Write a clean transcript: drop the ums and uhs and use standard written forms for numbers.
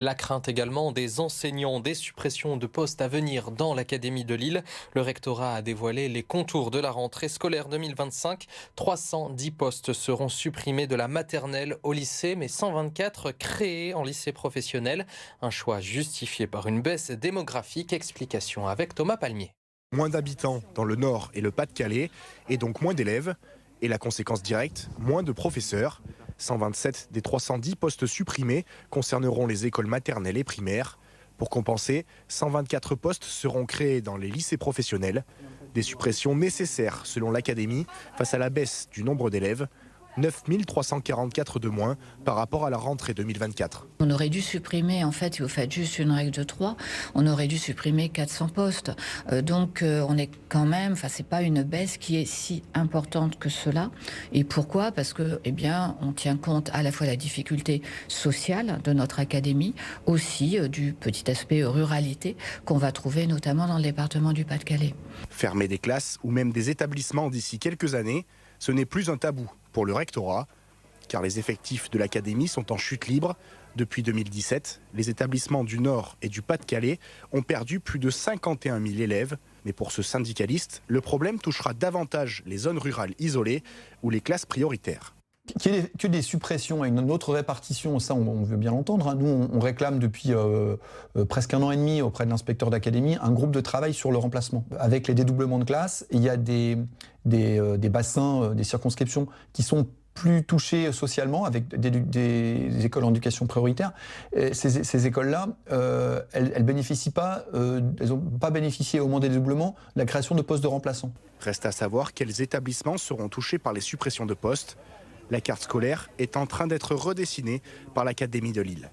La crainte également des enseignants, des suppressions de postes à venir dans l'Académie de Lille. Le rectorat a dévoilé les contours de la rentrée scolaire 2025. 310 postes seront supprimés de la maternelle au lycée, mais 124 créés en lycée professionnel. Un choix justifié par une baisse démographique. Explication avec Thomas Palmier. Moins d'habitants dans le Nord et le Pas-de-Calais, et donc moins d'élèves. Et la conséquence directe, moins de professeurs. 127 des 310 postes supprimés concerneront les écoles maternelles et primaires. Pour compenser, 124 postes seront créés dans les lycées professionnels. Des suppressions nécessaires selon l'Académie face à la baisse du nombre d'élèves. 9 344 de moins par rapport à la rentrée 2024. On aurait dû supprimer, en fait, si vous faites juste une règle de 3, on aurait dû supprimer 400 postes. Donc on est quand même, c'est pas une baisse qui est si importante que cela. Et pourquoi ? Parce que, on tient compte à la fois de la difficulté sociale de notre académie, aussi du petit aspect ruralité qu'on va trouver notamment dans le département du Pas-de-Calais. Fermer des classes ou même des établissements d'ici quelques années, ce n'est plus un tabou pour le rectorat, car les effectifs de l'académie sont en chute libre. Depuis 2017, les établissements du Nord et du Pas-de-Calais ont perdu plus de 51 000 élèves. Mais pour ce syndicaliste, le problème touchera davantage les zones rurales isolées ou les classes prioritaires. Que des suppressions et une autre répartition, ça on veut bien l'entendre. Nous on réclame depuis presque 1 an et demi auprès de l'inspecteur d'académie un groupe de travail sur le remplacement. Avec les dédoublements de classes, il y a des bassins, des circonscriptions qui sont plus touchées socialement avec des écoles en éducation prioritaire. Et ces écoles-là, elles bénéficient pas, elles n'ont pas bénéficié au moment des dédoublements de la création de postes de remplaçants. Reste à savoir quels établissements seront touchés par les suppressions de postes. La carte scolaire est en train d'être redessinée par l'Académie de Lille.